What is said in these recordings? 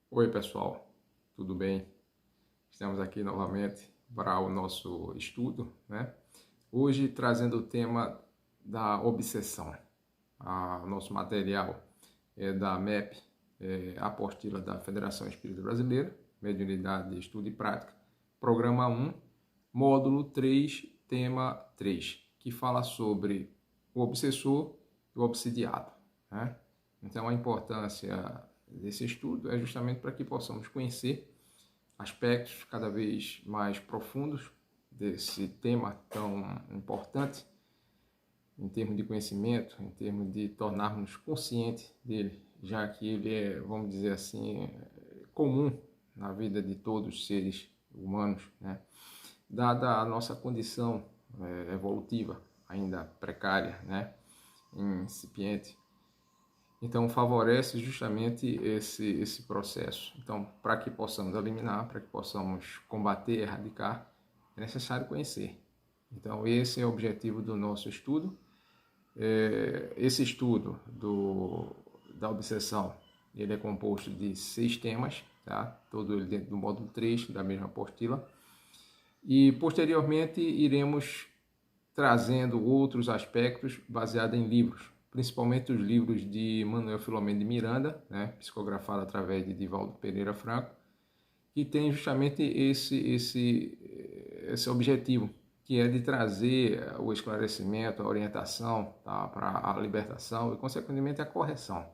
Oi, pessoal, tudo bem? Estamos aqui novamente para o nosso estudo, né? Hoje trazendo o tema da obsessão. O nosso material é da MEP, apostila da Federação Espírita Brasileira, Mediunidade de Estudo e Prática, programa 1, módulo 3, tema 3, que fala sobre o obsessor e o obsidiado, né? Então, a importância desse estudo é justamente para que possamos conhecer aspectos cada vez mais profundos desse tema tão importante em termos de conhecimento, em termos de tornarmos conscientes dele, já que ele é, vamos dizer assim, comum na vida de todos os seres humanos, né? Dada a nossa condição evolutiva ainda precária, né? Incipiente. Então, favorece justamente esse processo. Então, para que possamos eliminar, para que possamos combater, erradicar, é necessário conhecer. Então, esse é o objetivo do nosso estudo. Esse estudo da obsessão, ele é composto de 6 temas, tá? Todo ele dentro do módulo 3 da mesma apostila. E, posteriormente, iremos trazendo outros aspectos baseados em livros, principalmente os livros de Manuel Filomeno de Miranda, né, psicografado através de Divaldo Pereira Franco, que tem justamente esse objetivo, que é de trazer o esclarecimento, a orientação, tá, para a libertação e, consequentemente, a correção.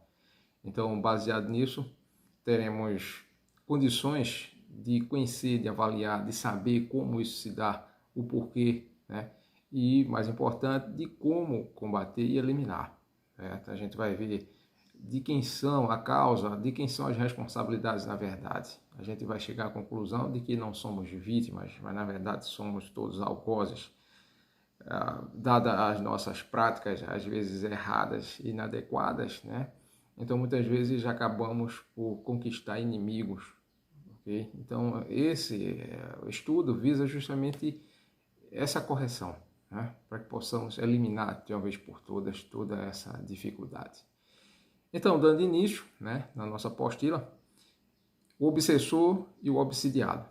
Então, baseado nisso, teremos condições de conhecer, de avaliar, de saber como isso se dá, o porquê, né? E, mais importante, de como combater e eliminar. Certo? A gente vai ver de quem são a causa, de quem são as responsabilidades na verdade. A gente vai chegar à conclusão de que não somos vítimas, mas na verdade somos todos algozes, dadas as nossas práticas, às vezes erradas e inadequadas, né? Então, muitas vezes acabamos por conquistar inimigos, ok? Então, esse estudo visa justamente essa correção, né? Para que possamos eliminar de uma vez por todas toda essa dificuldade. Então, dando início, né, na nossa apostila, o obsessor e o obsidiado.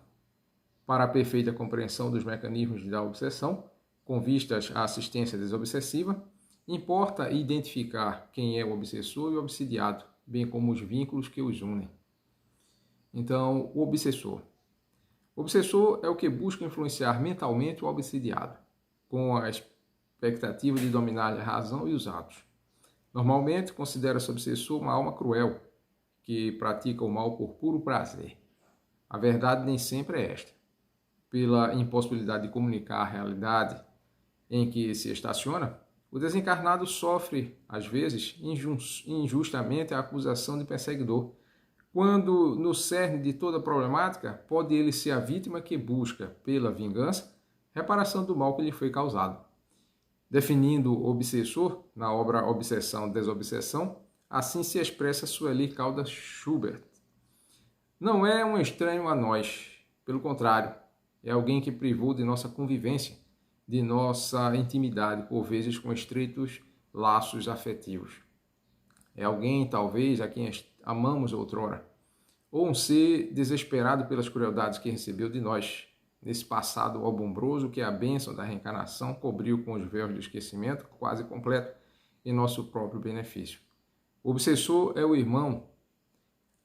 Para a perfeita compreensão dos mecanismos da obsessão, com vistas à assistência desobsessiva, importa identificar quem é o obsessor e o obsidiado, bem como os vínculos que os unem. Então, o obsessor. O obsessor é o que busca influenciar mentalmente o obsidiado, com a expectativa de dominar a razão e os atos. Normalmente, considera-se obsessor uma alma cruel, que pratica o mal por puro prazer. A verdade nem sempre é esta. Pela impossibilidade de comunicar a realidade em que se estaciona, o desencarnado sofre, às vezes, injustamente a acusação de perseguidor, quando, no cerne de toda problemática, pode ele ser a vítima que busca, pela vingança, reparação do mal que lhe foi causado. Definindo o obsessor, na obra Obsessão e Desobsessão, assim se expressa Sueli Caldas Schubert. Não é um estranho a nós, pelo contrário, é alguém que privou de nossa convivência, de nossa intimidade, por vezes com estreitos laços afetivos. É alguém, talvez, a quem amamos outrora, ou um ser desesperado pelas crueldades que recebeu de nós, nesse passado albumbroso que a bênção da reencarnação cobriu com os véus do esquecimento quase completo em nosso próprio benefício. O obsessor é o irmão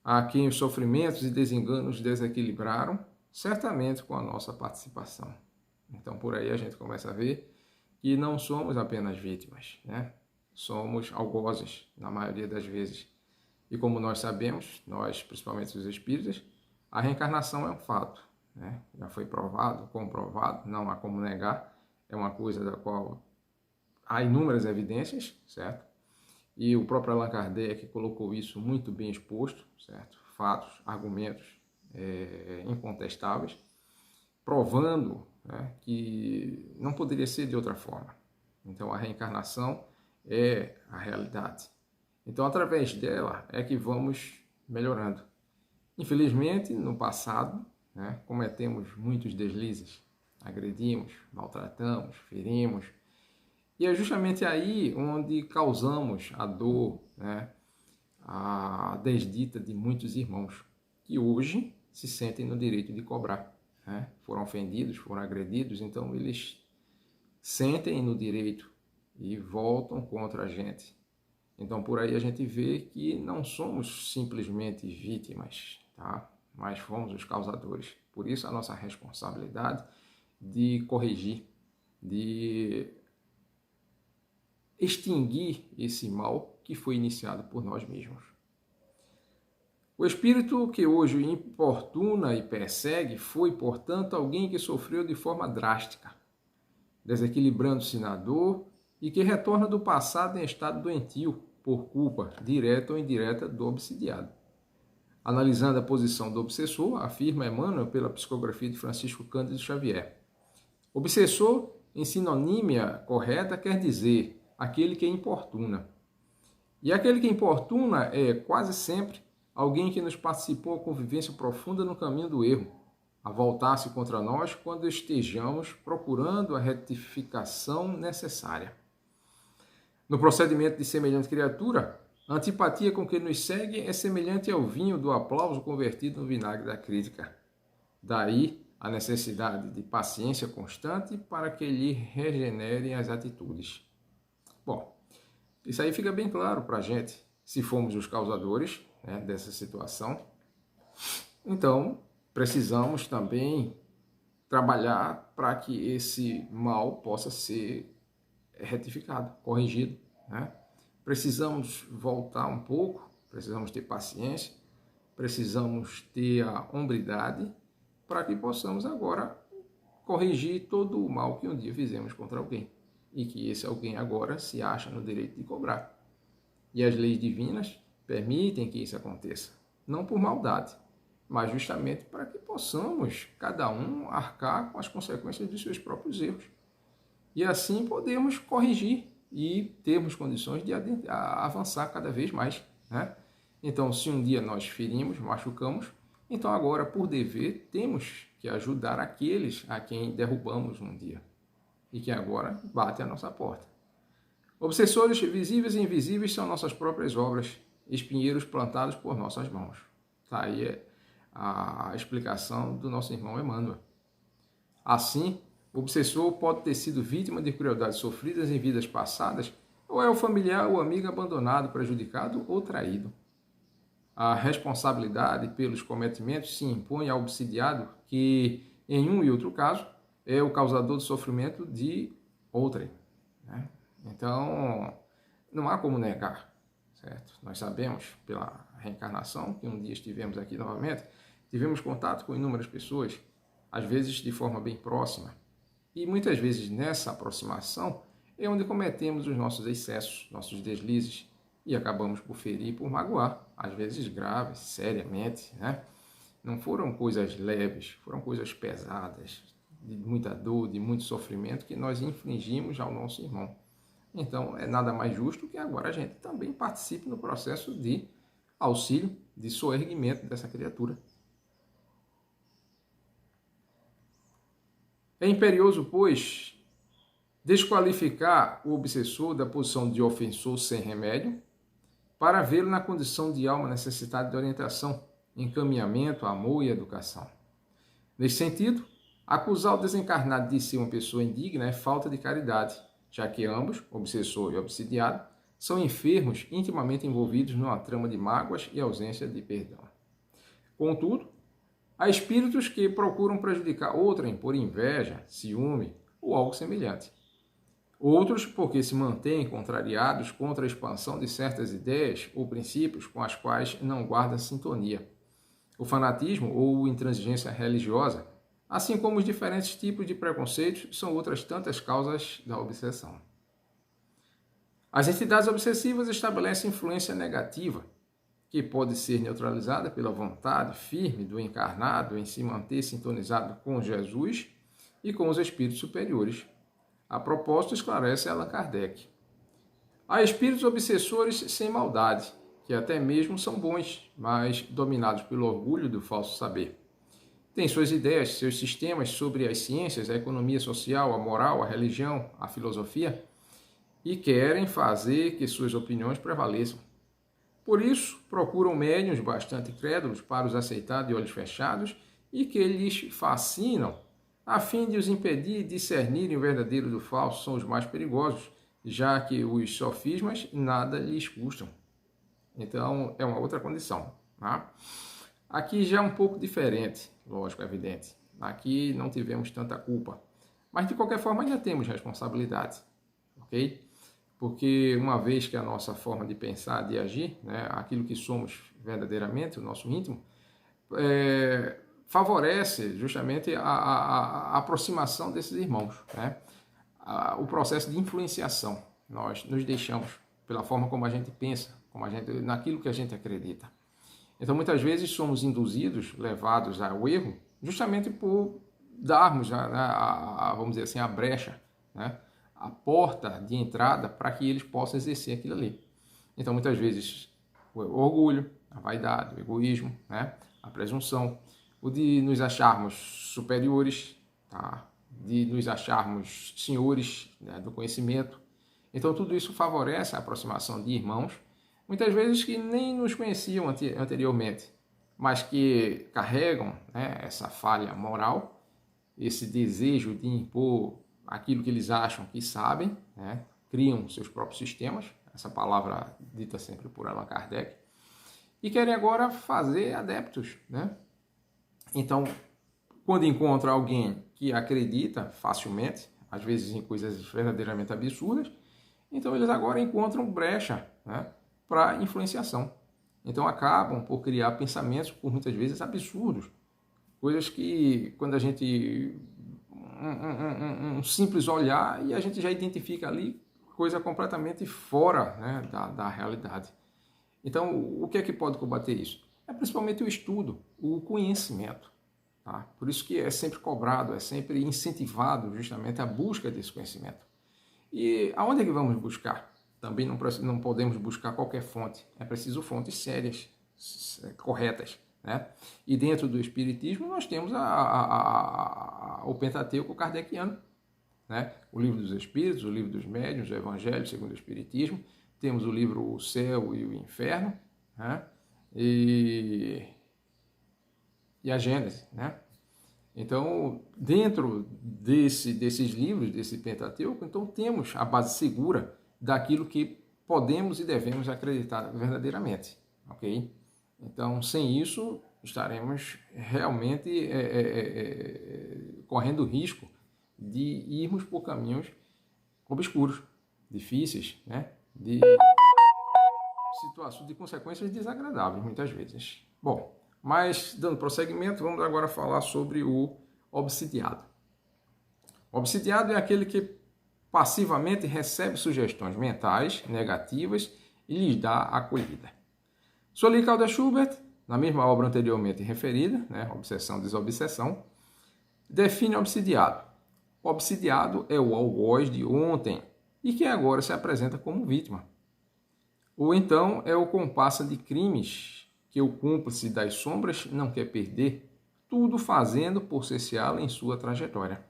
a quem os sofrimentos e desenganos desequilibraram, certamente com a nossa participação. Então, por aí a gente começa a ver que não somos apenas vítimas, né? Somos algozes, na maioria das vezes. E como nós sabemos, nós, principalmente os espíritas, a reencarnação é um fato, né? Já foi provado, comprovado, não há como negar, é uma coisa da qual há inúmeras evidências, certo? E o próprio Allan Kardec colocou isso muito bem exposto, certo? Fatos, argumentos incontestáveis, provando, né, que não poderia ser de outra forma. Então, a reencarnação é a realidade. Então, através dela é que vamos melhorando. Infelizmente, no passado, né, cometemos muitos deslizes, agredimos, maltratamos, ferimos, e é justamente aí onde causamos a dor, né, a desdita de muitos irmãos. que hoje se sentem no direito de cobrar, né? Foram ofendidos, foram agredidos, então eles sentem no direito e voltam contra a gente. Então por aí a gente vê que não somos simplesmente vítimas, tá? Mas fomos os causadores. Por isso a nossa responsabilidade de corrigir, de extinguir esse mal que foi iniciado por nós mesmos. O espírito que hoje importuna e persegue foi, portanto, alguém que sofreu de forma drástica, desequilibrando-se na dor e que retorna do passado em estado doentio, por culpa direta ou indireta do obsidiado. Analisando a posição do obsessor, afirma Emmanuel pela psicografia de Francisco Cândido Xavier. Obsessor, em sinonímia correta, quer dizer aquele que importuna. E aquele que importuna é, quase sempre, alguém que nos participou a convivência profunda no caminho do erro, a voltar-se contra nós quando estejamos procurando a retificação necessária. No procedimento de semelhante criatura, a antipatia com que nos segue é semelhante ao vinho do aplauso convertido no vinagre da crítica. Daí a necessidade de paciência constante para que lhe regenerem as atitudes. Bom, isso aí fica bem claro para a gente. Se fomos os causadores, né, dessa situação, então precisamos também trabalhar para que esse mal possa ser retificado, corrigido, né? Precisamos voltar um pouco, precisamos ter paciência, precisamos ter a hombridade para que possamos agora corrigir todo o mal que um dia fizemos contra alguém e que esse alguém agora se acha no direito de cobrar. E as leis divinas permitem que isso aconteça, não por maldade, mas justamente para que possamos, cada um, arcar com as consequências de seus próprios erros. E assim podemos corrigir e termos condições de avançar cada vez mais, né? Então, se um dia nós ferimos, machucamos, então agora, por dever, temos que ajudar aqueles a quem derrubamos um dia e que agora batem à nossa porta. Obsessores visíveis e invisíveis são nossas próprias obras, espinheiros plantados por nossas mãos. Tá aí a explicação do nosso irmão Emmanuel. Assim, o obsessor pode ter sido vítima de crueldades sofridas em vidas passadas, ou é o familiar ou amigo abandonado, prejudicado ou traído. A responsabilidade pelos cometimentos se impõe ao obsidiado, que, em um e outro caso, é o causador do sofrimento de outrem, né? Então, não há como negar, certo? Nós sabemos, pela reencarnação, que um dia estivemos aqui novamente, tivemos contato com inúmeras pessoas, às vezes de forma bem próxima, e muitas vezes nessa aproximação é onde cometemos os nossos excessos, nossos deslizes, e acabamos por ferir, por magoar, às vezes graves, seriamente, né? Não foram coisas leves, foram coisas pesadas, de muita dor, de muito sofrimento que nós infligimos ao nosso irmão. Então, é nada mais justo que agora a gente também participe no processo de auxílio, de soerguimento dessa criatura. É imperioso, pois, desqualificar o obsessor da posição de ofensor sem remédio para vê-lo na condição de alma necessitada de orientação, encaminhamento, amor e educação. Nesse sentido, acusar o desencarnado de ser uma pessoa indigna é falta de caridade, já que ambos, obsessor e obsidiado, são enfermos intimamente envolvidos numa trama de mágoas e ausência de perdão. Contudo, há espíritos que procuram prejudicar outrem por inveja, ciúme ou algo semelhante. Outros porque se mantêm contrariados contra a expansão de certas ideias ou princípios com as quais não guardam sintonia. O fanatismo ou intransigência religiosa, assim como os diferentes tipos de preconceitos, são outras tantas causas da obsessão. As entidades obsessivas estabelecem influência negativa, que pode ser neutralizada pela vontade firme do encarnado em se manter sintonizado com Jesus e com os espíritos superiores. A propósito, esclarece Allan Kardec. Há espíritos obsessores sem maldade, que até mesmo são bons, mas dominados pelo orgulho do falso saber. Têm suas ideias, seus sistemas sobre as ciências, a economia social, a moral, a religião, a filosofia, e querem fazer que suas opiniões prevaleçam. Por isso, procuram médiuns bastante crédulos para os aceitar de olhos fechados e que lhes fascinam, a fim de os impedir de discernirem o verdadeiro do falso, são os mais perigosos, já que os sofismas nada lhes custam. Então, é uma outra condição. Tá? Aqui já é um pouco diferente, lógico, é evidente. Aqui não tivemos tanta culpa. Mas, de qualquer forma, ainda temos responsabilidade. Ok? Porque uma vez que a nossa forma de pensar, de agir, né, aquilo que somos verdadeiramente, o nosso íntimo, favorece justamente a aproximação desses irmãos, né? O processo de influenciação. Nós nos deixamos pela forma como a gente pensa, naquilo que a gente acredita. Então, muitas vezes somos induzidos, levados ao erro, justamente por darmos, vamos dizer assim, a brecha, né? A porta de entrada para que eles possam exercer aquilo ali. Então, muitas vezes, o orgulho, a vaidade, o egoísmo, né? A presunção, o de nos acharmos superiores, tá? De nos acharmos senhores, né, do conhecimento. Então, tudo isso favorece a aproximação de irmãos, muitas vezes que nem nos conheciam anteriormente, mas que carregam, né, essa falha moral, esse desejo de impor aquilo que eles acham que sabem, né, criam seus próprios sistemas, essa palavra dita sempre por Allan Kardec, e querem agora fazer adeptos, né? Então, quando encontra alguém que acredita facilmente, às vezes em coisas verdadeiramente absurdas, então eles agora encontram brecha, né, para influenciação. Então acabam por criar pensamentos, por muitas vezes, absurdos. Coisas que, quando a gente... um simples olhar e a gente já identifica ali coisa completamente fora, né, da realidade. Então, o que é que pode combater isso? É principalmente o estudo, o conhecimento. Tá? Por isso que é sempre cobrado, é sempre incentivado justamente a busca desse conhecimento. E aonde é que vamos buscar? Também não podemos buscar qualquer fonte, é preciso fontes sérias, corretas. Né? E dentro do Espiritismo nós temos o Pentateuco kardeciano, né? O Livro dos Espíritos, o Livro dos Médiuns, o Evangelho segundo o Espiritismo, temos o livro O Céu e o Inferno, né? e a Gênese, né? Então, dentro desses livros, desse Pentateuco, então temos a base segura daquilo que podemos e devemos acreditar verdadeiramente, ok? Então, sem isso, estaremos realmente correndo risco de irmos por caminhos obscuros, difíceis, né? De situações, de consequências desagradáveis, muitas vezes. Bom, mas, dando prosseguimento, vamos agora falar sobre o obsidiado. O obsidiado é aquele que passivamente recebe sugestões mentais negativas e lhes dá acolhida. Sully Calder Schubert, na mesma obra anteriormente referida, né, Obsessão e Desobsessão, define o obsidiado. O obsidiado é o algoz de ontem e que agora se apresenta como vítima. Ou então é o comparsa de crimes que o cúmplice das sombras não quer perder, tudo fazendo por cesseá-lo em sua trajetória.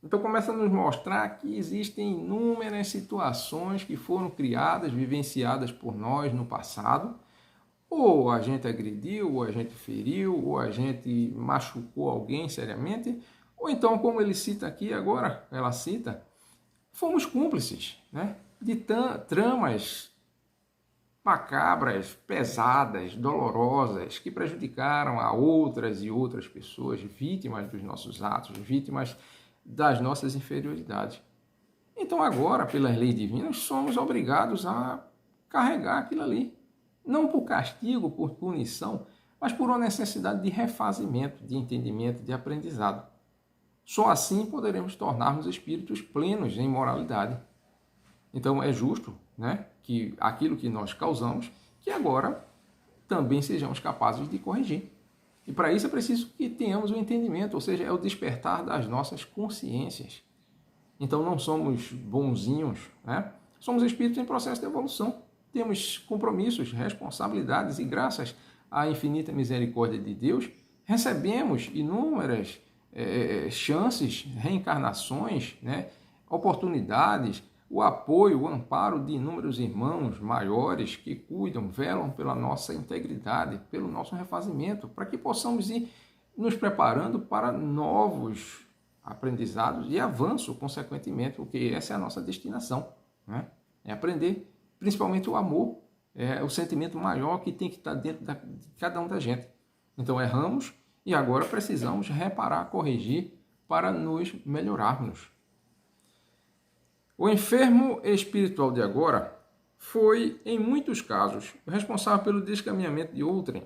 Então começa a nos mostrar que existem inúmeras situações que foram criadas, vivenciadas por nós no passado, ou a gente agrediu, ou a gente feriu, ou a gente machucou alguém seriamente, ou então, como ele cita aqui agora, ela cita, fomos cúmplices, né, de tramas macabras, pesadas, dolorosas, que prejudicaram a outras e outras pessoas, vítimas dos nossos atos, vítimas das nossas inferioridades. Então agora, pelas leis divinas, somos obrigados a carregar aquilo ali. Não por castigo, por punição, mas por uma necessidade de refazimento, de entendimento, de aprendizado. Só assim poderemos tornarmos espíritos plenos em moralidade. Então é justo, né, que aquilo que nós causamos, que agora também sejamos capazes de corrigir. E para isso é preciso que tenhamos o entendimento, ou seja, é o despertar das nossas consciências. Então não somos bonzinhos, né? Somos espíritos em processo de evolução. Temos compromissos, responsabilidades e graças à infinita misericórdia de Deus, recebemos inúmeras chances, reencarnações, né? Oportunidades, o apoio, o amparo de inúmeros irmãos maiores que cuidam, velam pela nossa integridade, pelo nosso refazimento, para que possamos ir nos preparando para novos aprendizados e avanço, consequentemente, porque essa é a nossa destinação, né? É aprender, principalmente o amor, é o sentimento maior que tem que estar dentro de cada um da gente. Então erramos e agora precisamos reparar, corrigir para nos melhorarmos. O enfermo espiritual de agora foi, em muitos casos, o responsável pelo descaminhamento de outrem.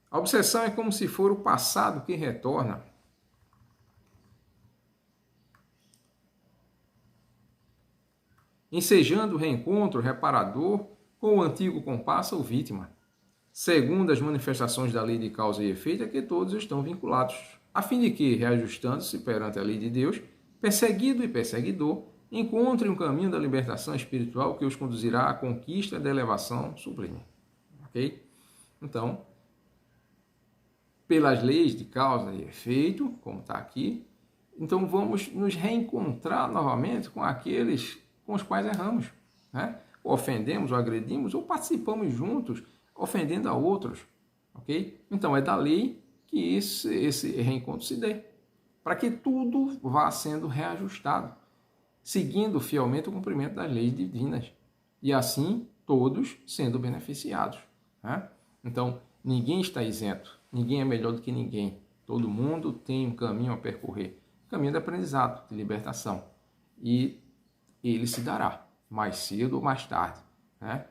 A obsessão é como se for o passado que retorna, ensejando o reencontro reparador com o antigo compasso ou vítima. Segundo as manifestações da lei de causa e efeito, é que todos estão vinculados, a fim de que, reajustando-se perante a lei de Deus, perseguido e perseguidor, encontrem um caminho da libertação espiritual que os conduzirá à conquista da elevação sublime. Ok? Então, pelas leis de causa e efeito, como está aqui, então vamos nos reencontrar novamente com aqueles com os quais erramos, né? Ou ofendemos, ou agredimos, ou participamos juntos, ofendendo a outros, ok? Então é da lei que esse reencontro se dê, para que tudo vá sendo reajustado, seguindo fielmente o cumprimento das leis divinas, e assim todos sendo beneficiados, né? Então ninguém está isento, ninguém é melhor do que ninguém, todo mundo tem um caminho a percorrer, caminho de aprendizado, de libertação, e ele se dará, mais cedo ou mais tarde, né?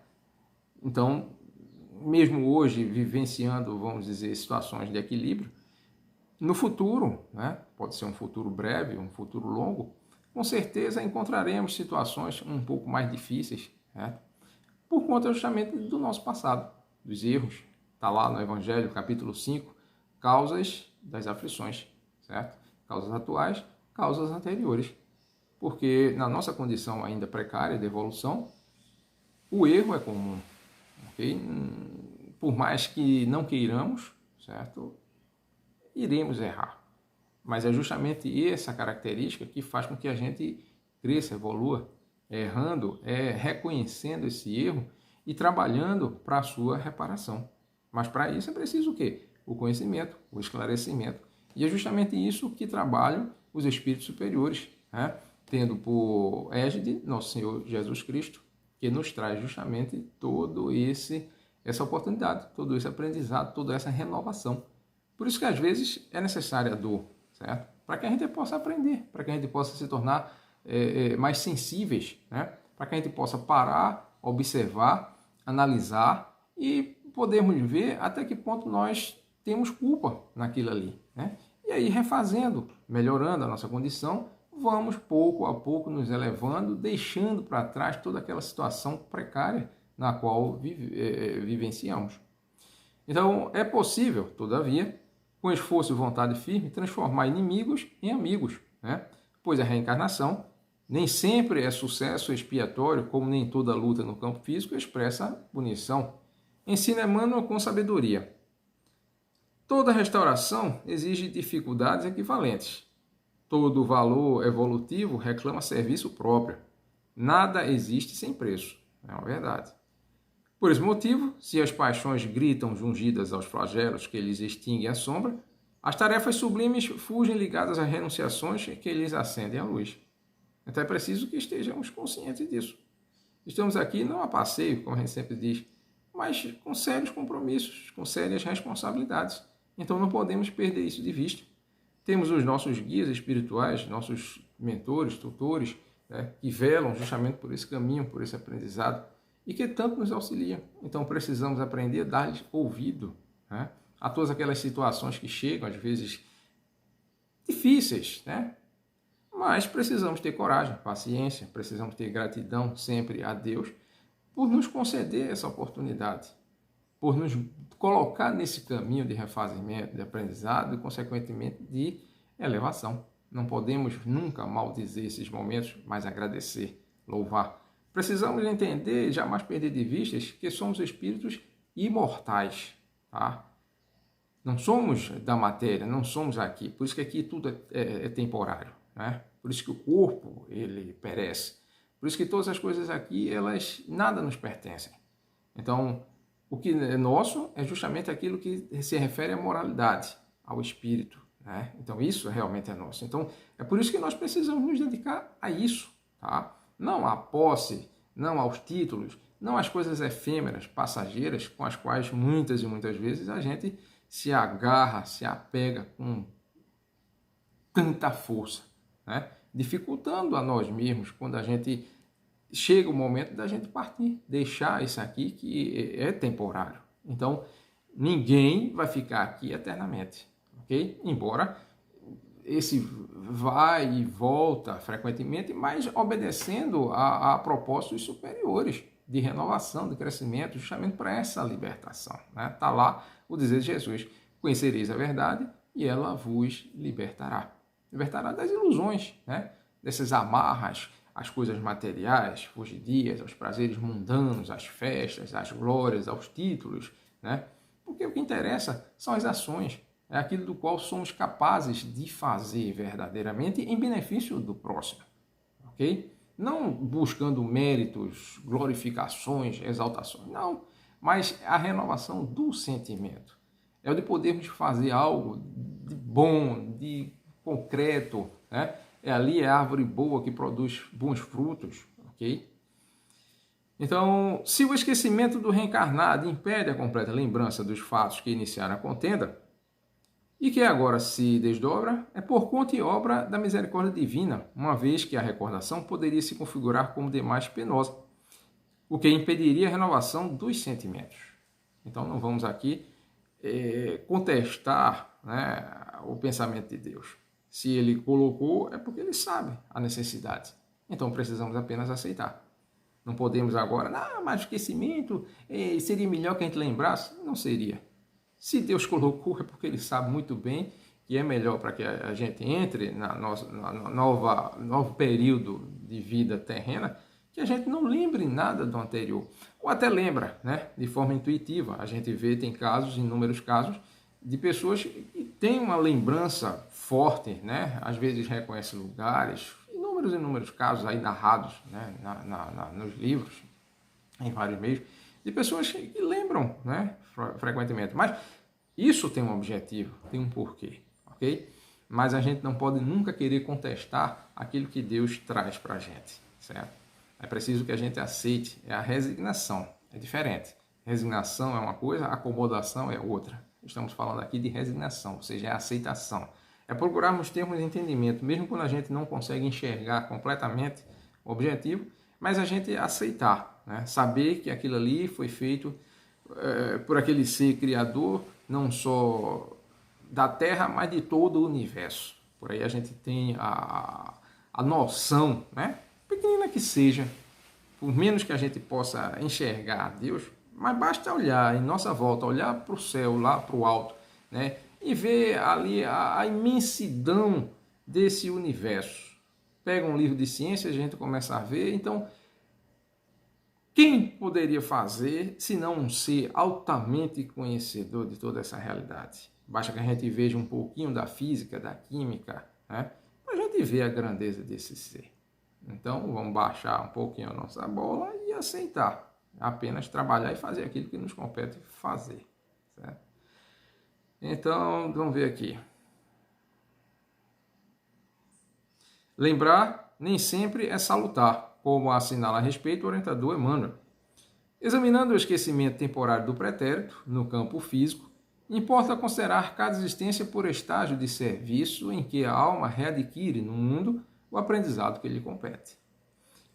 Então, mesmo hoje, vivenciando, vamos dizer, situações de equilíbrio, no futuro, né? Pode ser um futuro breve, um futuro longo, com certeza encontraremos situações um pouco mais difíceis, né? Por conta justamente do nosso passado, dos erros. Está lá no Evangelho, capítulo 5, causas das aflições, certo? Causas atuais, causas anteriores. Porque na nossa condição ainda precária de evolução, o erro é comum, ok? Por mais que não queiramos, certo? Iremos errar. Mas é justamente essa característica que faz com que a gente cresça, evolua, errando, reconhecendo esse erro e trabalhando para a sua reparação. Mas para isso é preciso o quê? O conhecimento, o esclarecimento. E é justamente isso que trabalham os espíritos superiores, né? Tendo por égide nosso Senhor Jesus Cristo, que nos traz justamente essa oportunidade, todo esse aprendizado, toda essa renovação. Por isso que às vezes é necessária a dor, certo? Para que a gente possa aprender, para que a gente possa se tornar mais sensíveis, né? Para que a gente possa parar, observar, analisar e podermos ver até que ponto nós temos culpa naquilo ali, né? E aí, refazendo, melhorando a nossa condição, vamos pouco a pouco nos elevando, deixando para trás toda aquela situação precária na qual vivenciamos. Então, é possível, todavia, com esforço e vontade firme, transformar inimigos em amigos, né? Pois a reencarnação nem sempre é sucesso expiatório, como nem toda luta no campo físico expressa punição. Ensina Emmanuel com sabedoria. Toda restauração exige dificuldades equivalentes. Todo valor evolutivo reclama serviço próprio. Nada existe sem preço. É uma verdade. Por esse motivo, se as paixões gritam jungidas aos flagelos que lhes extinguem a sombra, as tarefas sublimes fugem ligadas às renunciações que lhes acendem a luz. Então é preciso que estejamos conscientes disso. Estamos aqui não a passeio, como a gente sempre diz, mas com sérios compromissos, com sérias responsabilidades. Então não podemos perder isso de vista. Temos os nossos guias espirituais, nossos mentores, tutores, né, que velam justamente por esse caminho, por esse aprendizado, e que tanto nos auxiliam. Então precisamos aprender a dar-lhes ouvido, né, a todas aquelas situações que chegam, às vezes difíceis, né? Mas precisamos ter coragem, paciência, precisamos ter gratidão sempre a Deus por nos conceder essa oportunidade, por nos colocar nesse caminho de refazimento, de aprendizado e, consequentemente, de elevação. Não podemos nunca maldizer esses momentos, mas agradecer, louvar. Precisamos entender e jamais perder de vista que somos espíritos imortais, tá? Não somos da matéria, não somos aqui. Por isso que aqui tudo é temporário, né? Por isso que o corpo, ele perece. Por isso que todas as coisas aqui, elas nada nos pertencem. Então, o que é nosso é justamente aquilo que se refere à moralidade, ao espírito, né? Então, isso realmente é nosso. Então, é por isso que nós precisamos nos dedicar a isso, tá? Não à posse, não aos títulos, não às coisas efêmeras, passageiras, com as quais muitas e muitas vezes a gente se agarra, se apega com tanta força, né? Dificultando a nós mesmos quando a gente chega o momento da gente partir, deixar isso aqui que é temporário. Então, ninguém vai ficar aqui eternamente, ok? Embora esse vai e volta frequentemente, mas obedecendo a propósitos superiores de renovação, de crescimento, justamente para essa libertação. Está lá o dizer de Jesus: conhecereis a verdade e ela vos libertará. Libertará das ilusões, né? Dessas amarras às coisas materiais, fugidias, aos prazeres mundanos, às festas, às glórias, aos títulos, né? Porque o que interessa são as ações, é aquilo do qual somos capazes de fazer verdadeiramente em benefício do próximo, ok? Não buscando méritos, glorificações, exaltações, não, mas a renovação do sentimento. É o de podermos fazer algo de bom, de concreto, né? É a árvore boa que produz bons frutos, ok? Então, se o esquecimento do reencarnado impede a completa lembrança dos fatos que iniciaram a contenda, e que agora se desdobra, é por conta e obra da misericórdia divina, uma vez que a recordação poderia se configurar como demais penosa, o que impediria a renovação dos sentimentos. Então, não vamos aqui contestar, né, o pensamento de Deus. Se ele colocou, é porque ele sabe a necessidade. Então, precisamos apenas aceitar. Não podemos agora, mas o esquecimento seria melhor que a gente lembrasse. Não seria. Se Deus colocou, é porque ele sabe muito bem que é melhor para que a gente entre na novo período de vida terrena, que a gente não lembre nada do anterior. Ou até lembra, né, de forma intuitiva. A gente vê, tem casos, inúmeros casos, de pessoas que têm uma lembrança forte, né? Às vezes reconhecem lugares, inúmeros casos aí narrados, né, nos livros, em vários meios, de pessoas que lembram, né, frequentemente. Mas isso tem um objetivo, tem um porquê, ok? Mas a gente não pode nunca querer contestar aquilo que Deus traz para a gente, certo? É preciso que a gente aceite, é a resignação, é diferente. Resignação é uma coisa, acomodação é outra. Estamos falando aqui de resignação, ou seja, é a aceitação. É procurarmos termos de entendimento, mesmo quando a gente não consegue enxergar completamente o objetivo, mas a gente aceitar, né? Saber que aquilo ali foi feito por aquele ser criador, não só da Terra, mas de todo o universo. Por aí a gente tem a noção, né? Pequenina que seja, por menos que a gente possa enxergar Deus, mas basta olhar em nossa volta, olhar para o céu, lá para o alto, né? E ver ali a imensidão desse universo. Pega um livro de ciência, a gente começa a ver. Então, quem poderia fazer se não um ser altamente conhecedor de toda essa realidade? Basta que a gente veja um pouquinho da física, da química, né? Para a gente ver a grandeza desse ser. Então, vamos baixar um pouquinho a nossa bola e aceitar. Apenas trabalhar e fazer aquilo que nos compete fazer, certo? Então, vamos ver aqui. Lembrar nem sempre é salutar, como assinala a respeito o orientador Emmanuel. Examinando o esquecimento temporário do pretérito no campo físico, importa considerar cada existência por estágio de serviço em que a alma readquire no mundo o aprendizado que lhe compete.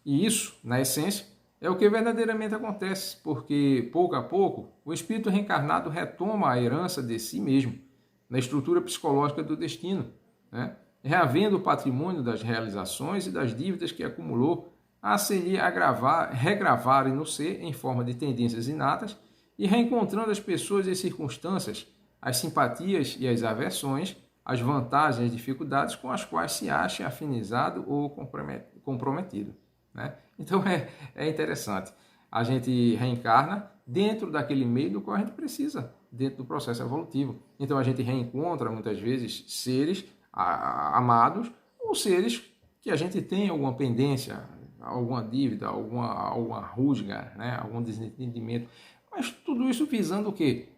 E isso, na essência, é o que verdadeiramente acontece, porque, pouco a pouco, o espírito reencarnado retoma a herança de si mesmo, na estrutura psicológica do destino, né? Reavendo o patrimônio das realizações e das dívidas que acumulou, a se lhe regravarem no ser em forma de tendências inatas e reencontrando as pessoas e as circunstâncias, as simpatias e as aversões, as vantagens e as dificuldades com as quais se acha afinizado ou comprometido, né? Então é interessante. A gente reencarna dentro daquele meio do qual a gente precisa, dentro do processo evolutivo. Então a gente reencontra muitas vezes seres amados ou seres que a gente tem alguma pendência, alguma dívida, alguma rusga, né? Algum desentendimento. Mas tudo isso visando o quê?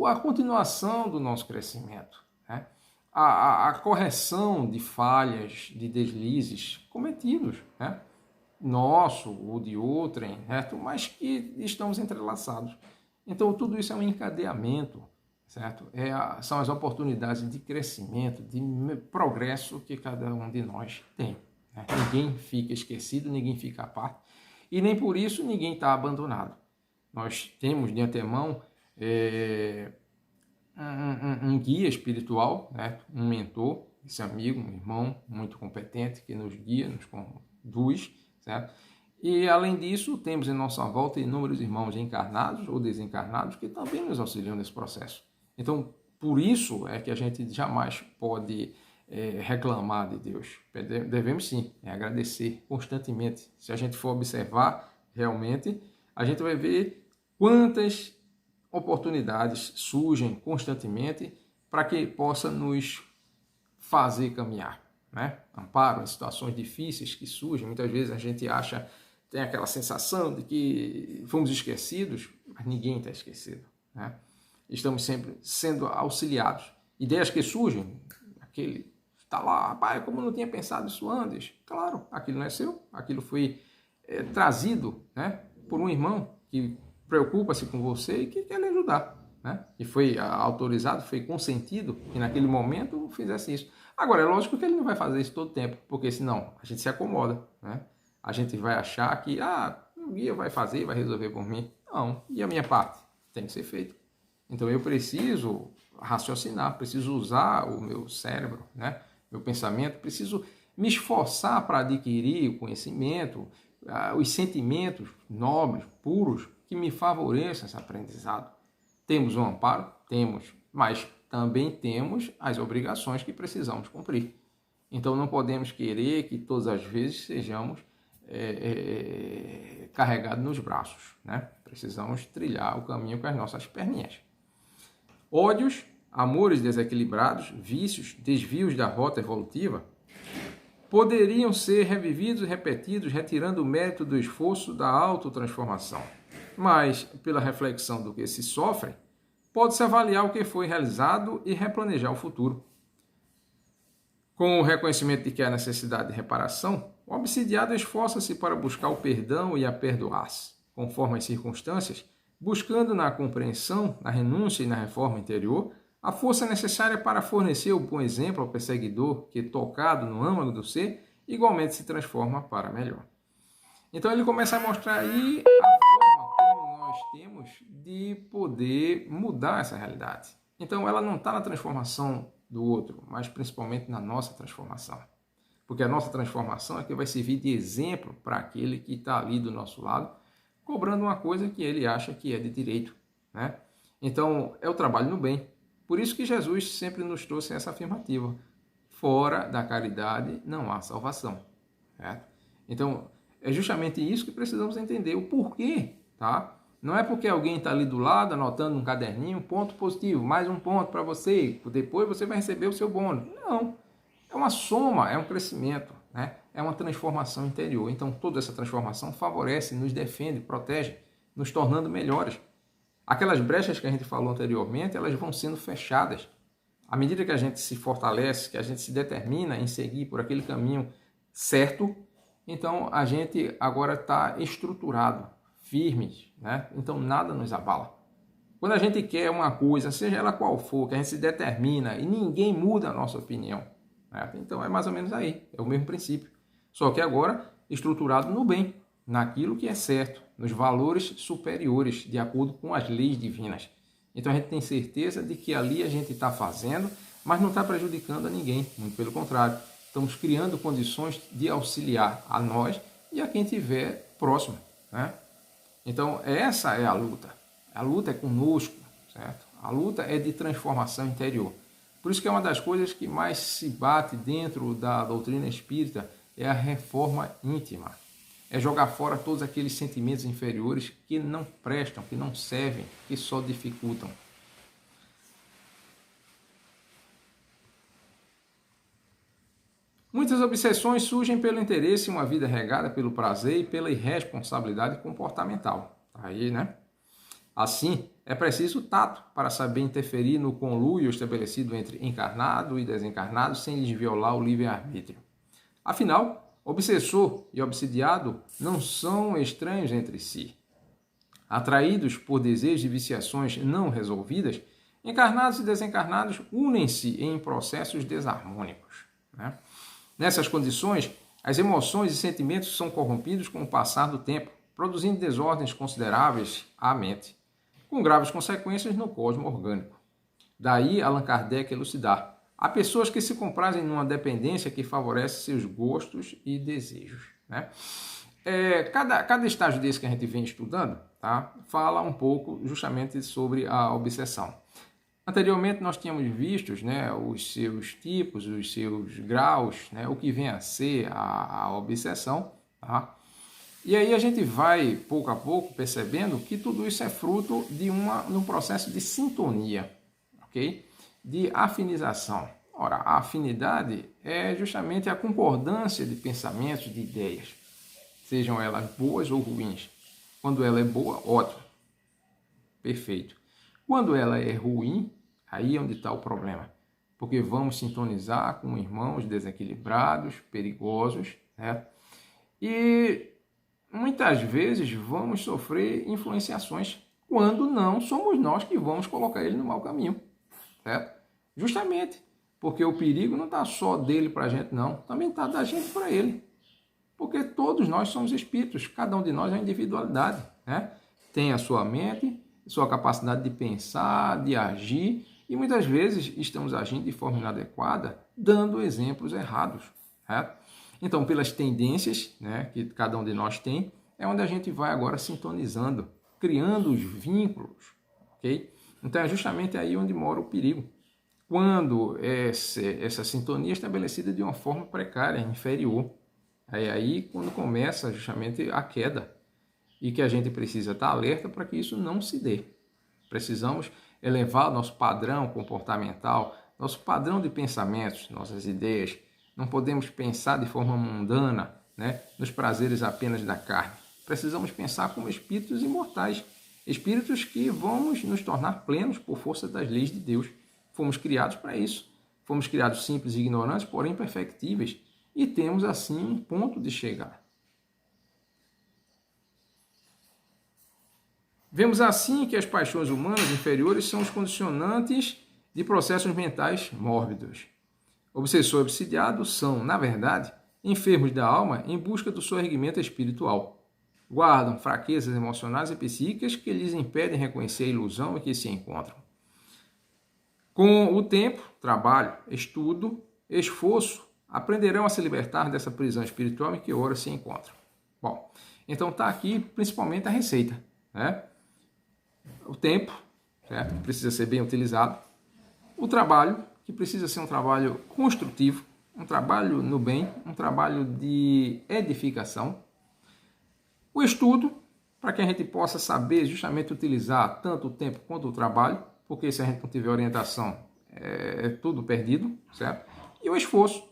A continuação do nosso crescimento, né? A correção de falhas, de deslizes cometidos, né? Nosso ou de outrem, certo? Mas que estamos entrelaçados. Então, tudo isso é um encadeamento, certo? São as oportunidades de crescimento, de progresso que cada um de nós tem, né? Ninguém fica esquecido, ninguém fica à parte, e nem por isso ninguém está abandonado. Nós temos de antemão um guia espiritual, né? Um mentor, esse amigo, um irmão muito competente que nos guia, nos conduz, certo? E, além disso, temos em nossa volta inúmeros irmãos encarnados ou desencarnados que também nos auxiliam nesse processo. Então, por isso é que a gente jamais pode reclamar de Deus. Devemos sim agradecer constantemente. Se a gente for observar realmente, a gente vai ver quantas oportunidades surgem constantemente para que possa nos fazer caminhar, né? Amparo em situações difíceis que surgem. Muitas vezes a gente acha, tem aquela sensação de que fomos esquecidos, mas ninguém está esquecido, né? Estamos sempre sendo auxiliados. Ideias que surgem, aquele está lá, rapaz, como eu não tinha pensado isso antes. Claro, aquilo não é seu, aquilo foi trazido, né, por um irmão que preocupa-se com você e que quer lhe ajudar, né? E foi autorizado, foi consentido que naquele momento fizesse isso. Agora, é lógico que ele não vai fazer isso todo tempo, porque senão a gente se acomoda, né? A gente vai achar que, o guia vai fazer, vai resolver por mim. Não, e a minha parte? Tem que ser feito. Então eu preciso raciocinar, preciso usar o meu cérebro, né? Meu pensamento, preciso me esforçar para adquirir o conhecimento, os sentimentos nobres, puros, que me favoreçam esse aprendizado. Temos um amparo? Temos, mas também temos as obrigações que precisamos cumprir. Então não podemos querer que todas as vezes sejamos carregados nos braços, né? Precisamos trilhar o caminho com as nossas perninhas. Ódios, amores desequilibrados, vícios, desvios da rota evolutiva poderiam ser revividos e repetidos, retirando o mérito do esforço da autotransformação. Mas, pela reflexão do que se sofre, pode-se avaliar o que foi realizado e replanejar o futuro. Com o reconhecimento de que há necessidade de reparação, o obsidiado esforça-se para buscar o perdão e a perdoar-se, conforme as circunstâncias, buscando na compreensão, na renúncia e na reforma interior, a força necessária para fornecer o bom exemplo ao perseguidor que, tocado no âmago do ser, igualmente se transforma para melhor. Então ele começa a mostrar aí a forma como nós temos de poder mudar essa realidade. Então ela não está na transformação do outro, mas principalmente na nossa transformação. Porque a nossa transformação é que vai servir de exemplo para aquele que está ali do nosso lado, cobrando uma coisa que ele acha que é de direito, né? Então é o trabalho no bem. Por isso que Jesus sempre nos trouxe essa afirmativa: fora da caridade não há salvação, certo? Então é justamente isso que precisamos entender, o porquê, tá? Não é porque alguém está ali do lado anotando um caderninho, ponto positivo, mais um ponto para você, depois você vai receber o seu bônus. Não, é uma soma, é um crescimento, né? É uma transformação interior. Então toda essa transformação favorece, nos defende, protege, nos tornando melhores. Aquelas brechas que a gente falou anteriormente, elas vão sendo fechadas. À medida que a gente se fortalece, que a gente se determina em seguir por aquele caminho certo, então a gente agora está estruturado, firme, né? Então nada nos abala. Quando a gente quer uma coisa, seja ela qual for, que a gente se determina e ninguém muda a nossa opinião, né? Então é mais ou menos aí, é o mesmo princípio. Só que agora estruturado no bem, naquilo que é certo, nos valores superiores, de acordo com as leis divinas. Então a gente tem certeza de que ali a gente está fazendo, mas não está prejudicando a ninguém, muito pelo contrário. Estamos criando condições de auxiliar a nós e a quem estiver próximo, né? Então essa é a luta. A luta é conosco, certo? A luta é de transformação interior. Por isso que é uma das coisas que mais se bate dentro da doutrina espírita é a reforma íntima. É jogar fora todos aqueles sentimentos inferiores que não prestam, que não servem, que só dificultam. Muitas obsessões surgem pelo interesse em uma vida regada pelo prazer e pela irresponsabilidade comportamental. Aí, né? Assim, é preciso tato para saber interferir no conluio estabelecido entre encarnado e desencarnado sem lhes violar o livre-arbítrio. Afinal, obsessor e obsidiado não são estranhos entre si. Atraídos por desejos e viciações não resolvidas, encarnados e desencarnados unem-se em processos desarmônicos, né? Nessas condições, as emoções e sentimentos são corrompidos com o passar do tempo, produzindo desordens consideráveis à mente, com graves consequências no cosmo orgânico. Daí Allan Kardec elucidar: há pessoas que se comprazem numa dependência que favorece seus gostos e desejos, né? Cada estágio desse que a gente vem estudando, tá, fala um pouco justamente sobre a obsessão. Anteriormente nós tínhamos visto, né, os seus tipos, os seus graus, né, o que vem a ser a obsessão. Tá? E aí a gente vai, pouco a pouco, percebendo que tudo isso é fruto de um processo de sintonia, ok? De afinização. Ora, a afinidade é justamente a concordância de pensamentos, de ideias, sejam elas boas ou ruins. Quando ela é boa, ótimo, perfeito. Quando ela é ruim, aí é onde está o problema. Porque vamos sintonizar com irmãos desequilibrados, perigosos, né? E muitas vezes vamos sofrer influenciações quando não somos nós que vamos colocar ele no mau caminho, certo? Justamente porque o perigo não está só dele para a gente, não. Também está da gente para ele. Porque todos nós somos espíritos, cada um de nós é uma individualidade, né? Tem a sua mente, sua capacidade de pensar, de agir, e muitas vezes estamos agindo de forma inadequada, dando exemplos errados, certo? Então, pelas tendências, né, que cada um de nós tem, é onde a gente vai agora sintonizando, criando os vínculos, ok? Então, é justamente aí onde mora o perigo. Quando essa sintonia é estabelecida de uma forma precária, inferior, é aí quando começa justamente a queda e que a gente precisa estar alerta para que isso não se dê. Precisamos elevar nosso padrão comportamental, nosso padrão de pensamentos, nossas ideias. Não podemos pensar de forma mundana, né, nos prazeres apenas da carne. Precisamos pensar como espíritos imortais, espíritos que vamos nos tornar plenos por força das leis de Deus. Fomos criados para isso. Fomos criados simples e ignorantes, porém perfectíveis. E temos, assim, um ponto de chegar. Vemos, assim, que as paixões humanas inferiores são os condicionantes de processos mentais mórbidos. Obsessor e obsidiado são, na verdade, enfermos da alma em busca do seu erguimento espiritual. Guardam fraquezas emocionais e psíquicas que lhes impedem reconhecer a ilusão em que se encontram. Com o tempo, trabalho, estudo, esforço, aprenderão a se libertar dessa prisão espiritual em que ora se encontram. Bom, então está aqui principalmente a receita, né? O tempo, certo? Que precisa ser bem utilizado. O trabalho, que precisa ser um trabalho construtivo, um trabalho no bem, um trabalho de edificação. O estudo, para que a gente possa saber justamente utilizar tanto o tempo quanto o trabalho, porque se a gente não tiver orientação, é tudo perdido, certo? E o esforço,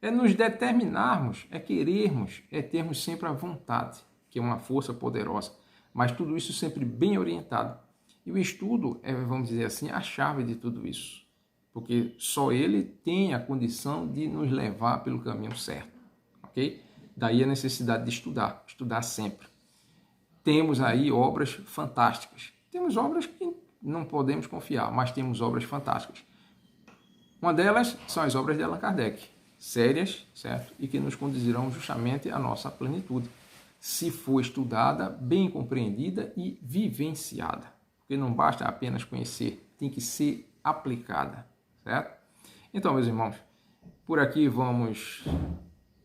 é nos determinarmos, é querermos, é termos sempre a vontade, que é uma força poderosa, mas tudo isso sempre bem orientado. E o estudo é, vamos dizer assim, a chave de tudo isso, porque só ele tem a condição de nos levar pelo caminho certo, ok? Daí a necessidade de estudar, estudar sempre. Temos aí obras fantásticas, temos obras que não podemos confiar, mas temos obras fantásticas. Uma delas são as obras de Allan Kardec, sérias, certo? E que nos conduzirão justamente à nossa plenitude, se for estudada, bem compreendida e vivenciada. Porque não basta apenas conhecer, tem que ser aplicada, certo? Então, meus irmãos, por aqui vamos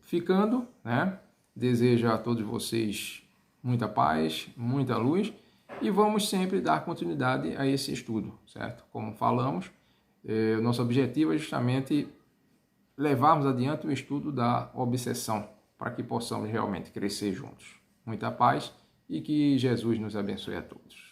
ficando, né? Desejo a todos vocês muita paz, muita luz e vamos sempre dar continuidade a esse estudo, certo? Como falamos, o nosso objetivo é justamente levarmos adiante o estudo da obsessão, para que possamos realmente crescer juntos. Muita paz e que Jesus nos abençoe a todos.